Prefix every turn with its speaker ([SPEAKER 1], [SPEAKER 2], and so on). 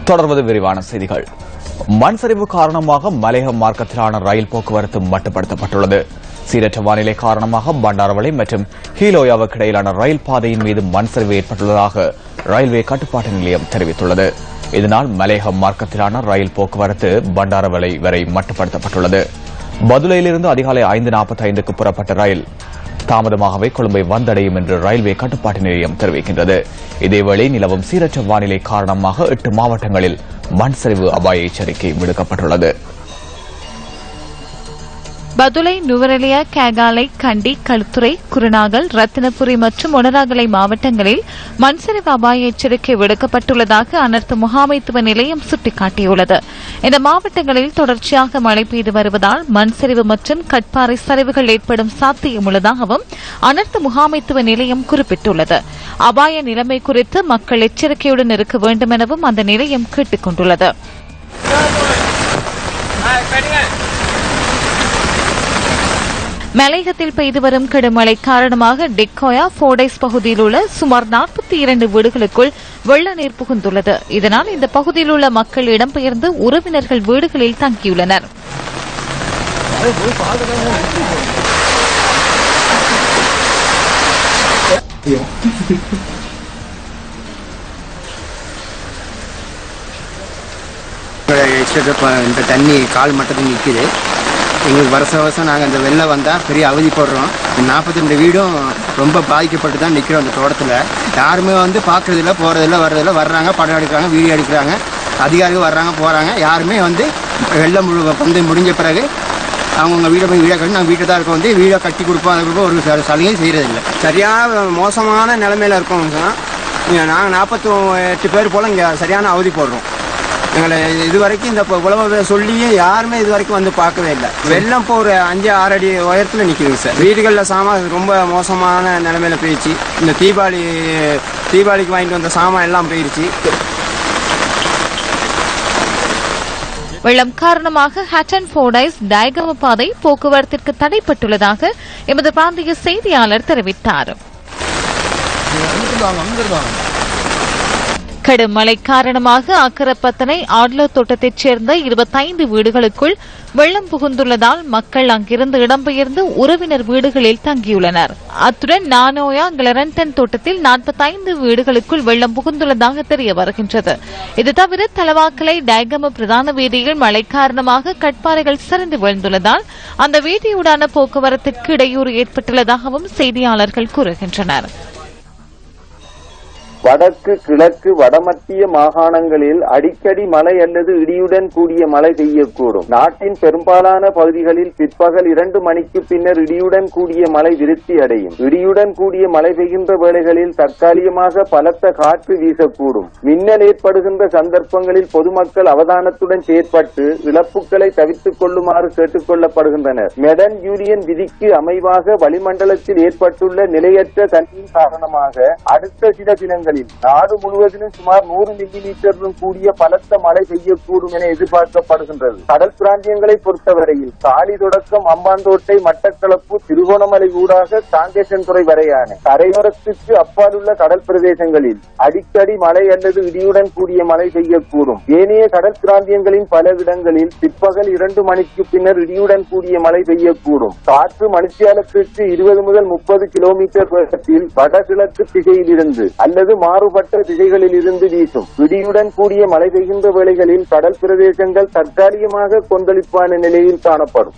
[SPEAKER 1] தொடர்வது விரிவான செய்திகள். மண் சரிவு காரணமாக மலையக மார்க்கத்திலான ரயில் போக்குவரத்து மட்டுப்படுத்தப்பட்டுள்ளது. சீரற்ற வானிலை காரணமாக பண்டாரவளை மற்றும் ஹீலோயாவுக்கு இடையிலான ரயில் பாதையின் மீது மண் சரிவு ஏற்பட்டுள்ளதாக ரயில்வே கட்டுப்பாட்டு நிலையம் தெரிவித்துள்ளது. இதனால் மலையக மார்க்கத்திலான ரயில் போக்குவரத்து பண்டாரவளை வரை மட்டுப்படுத்தப்பட்டுள்ளது. பதுளையிலிருந்து அதிகாலை 5:45க்கு புறப்பட்ட ரயில் தாமதமாகவே கொழும்பை வந்தடையும் என்று ரயில்வே கட்டுப்பாட்டு நிலையம் தெரிவிக்கின்றது. இதேவேளை நிலவும் சீரற்ற வானிலை காரணமாக 8 மாவட்டங்களில் மண் சரிவு அபாய எச்சரிக்கை விடுக்கப்பட்டுள்ளது.
[SPEAKER 2] பதுளை, நுவரெலியா, கேகாலை, கண்டி, களுத்துறை, குருநாகல், ரத்தினபுரி மற்றும் மொனராகலை மாவட்டங்களில் மண்சரிவு அபாய எச்சரிக்கை விடுக்கப்பட்டுள்ளதாக அனர்த்த முகாமைத்துவ நிலையம் சுட்டிக்காட்டியுள்ளது. இந்த மாவட்டங்களில் தொடர்ச்சியாக மழை பெய்து வருவதால் மண்சரிவு மற்றும் கட்பாறை சரிவுகள் ஏற்படும் சாத்தியம் உள்ளதாகவும் அனர்த்த முகாமைத்துவ நிலையம் குறிப்பிட்டுள்ளது. அபாய நிலைமை குறித்து மக்கள் எச்சரிக்கையுடன் இருக்க வேண்டும் எனவும் அந்த நிலையம் கேட்டுக் கொண்டுள்ளது. மலையகத்தில் பெய்து வரும் கடுமழை காரணமாக டிக்கோயா, போடைஸ் பகுதியில் உள்ள சுமார் 42 வீடுகளுக்குள் வெள்ள நீர் புகுந்துள்ளது. இதனால் இந்த பகுதியில் உள்ள மக்கள் இடம்பெயர்ந்து உறவினர்கள் வீடுகளில் தங்கியுள்ளனர்.
[SPEAKER 3] இந்த தண்ணி கால் மட்டத்தில் நிற்குது. எங்களுக்கு வருஷம் நாங்கள் அந்த வெள்ளம் வந்தால் பெரிய அவதிப்படுறோம். 42 வீடும் ரொம்ப பாதிக்கப்பட்டு தான் நிற்கிறோம். அந்த தோட்டத்தில் யாருமே வந்து பார்க்குறதில்ல, போகிறதில்ல, வர்றதில்ல. வர்றாங்க, படம் எடுக்கிறாங்க, வீடியோ எடுக்கிறாங்க, அதிகாரிகள் வர்றாங்க, போகிறாங்க. யாருமே வந்து வெள்ளம் வந்து முடிஞ்ச பிறகு அவங்கவுங்க வீடை போய் வீடை கட்டி நாங்கள் வீட்டை தான் இருக்கோம், வந்து வீடை கட்டி கொடுப்போம். அதுக்கு ஒரு சலுகை செய்கிறதில்லை. சரியான மோசமான நிலைமையில் இருக்கோம். நாங்கள் 48 பேர் போல் இங்கே சரியான அவதி போடுறோம். எங்களை இது வரைக்கும் இந்த உழவை சொல்லியே யாருமே இது வரைக்கும் வந்து பார்க்கவே இல்லை. வெள்ளம் இப்போ ஒரு 5-6 அடி உயரத்தில் நிற்குதுங்க சார். வீடுகளில் சாமான் ரொம்ப மோசமான நிலைமையில போயிடுச்சு. இந்த தீபாவளிக்கு வாங்கிட்டு வந்த சாமான் எல்லாம் போயிடுச்சு.
[SPEAKER 2] வெள்ளம் காரணமாக ஹட்டன் போடைஸ் டயகம பாதை போக்குவரத்திற்கு தடைப்பட்டுள்ளதாக எமது பிராந்திய செய்தியாளர் தெரிவித்தார். கடும் மழை காரணமாக அக்கரப்பத்தனை ஆட்லர் தோட்டத்தைச் சேர்ந்த 25 வீடுகளுக்குள் வெள்ளம் புகுந்துள்ளதால் மக்கள் அங்கிருந்து இடம்பெயர்ந்து உறவினர் வீடுகளில் தங்கியுள்ளனர். அத்துடன் நானோயா, கிளரண்டன் தோட்டத்தில் 45 வீடுகளுக்குள் வெள்ளம் புகுந்துள்ளதாக தெரிய வருகின்றது. இது தவிர தலவாக்கலை டயகம பிரதான வீதியில் மழை காரணமாக கட்பாறைகள் சரிந்து விழுந்துள்ளதால் அந்த வீதியூடான போக்குவரத்திற்கு இடையூறு ஏற்பட்டுள்ளதாகவும் செய்தியாளர்கள் கூறுகின்றனர்.
[SPEAKER 4] வடக்கு, கிழக்கு, வடமத்திய மாகாணங்களில் அடிக்கடி மழை அல்லது இடியுடன் கூடிய மழை பெய்யக்கூடும். நாட்டின் பெரும்பாலான பகுதிகளில் பிற்பகல் 2 மணிக்கு பின்னர் இடியுடன் கூடிய மழை விருத்தி அடையும். இடியுடன் கூடிய மழை பெய்கின்ற வேளைகளில் தற்காலிகமாக பலத்த காற்று வீசக்கூடும். மின்னல் ஏற்படுகின்ற சந்தர்ப்பங்களில் பொதுமக்கள் அவதானத்துடன் செயற்பட்டு இழப்புகளை தவிர்த்துக் கொள்ளுமாறு கேட்டுக் கொள்ளப்படுகின்றனர். மெடன் யூனியன் விதிக்கு அமைவாக வளிமண்டலத்தில் ஏற்பட்டுள்ள நிலையற்ற தன்மையின் காரணமாக அடுத்த சில தினங்களில் நாடு முழுவதிலும் சுமார் 100 மில்லிமீட்டருடன் கூடிய பலத்த மழை பெய்யக்கூடும் என எதிர்பார்க்கப்படுகின்றது. கடல் பிராந்தியங்களை பொறுத்தவரையில் காலி தொடக்கம் அம்பாந்தோட்டை, மட்டக்களப்பு, திருகோணமலை ஊடாக காங்கேசன்துறை வரையான கரையோரத்திற்கு அப்பாலுள்ள கடல் பிரதேசங்களில் அடிக்கடி மழை அல்லது இடியுடன் கூடிய மழை பெய்யக்கூடும். ஏனைய கடல் பிராந்தியங்களின் பல இடங்களில் பிற்பகல் 2 மணிக்கு பின்னர் இடியுடன் கூடிய மழை பெய்யக்கூடும். காற்று மணித்தியாலத்திற்கு 20 முதல் 30 கிலோமீட்டர் வேகத்தில் வடகிழக்கு திசையிலிருந்து அல்லது மாறுபட்ட திசைகளில் இருந்து வீசும். இடியுடன் கூடிய மழை பெய்கின்ற வேளைகளில் கடல் பிரதேசங்கள் தற்காலிகமாக கொந்தளிப்பான நிலையில் காணப்படும்.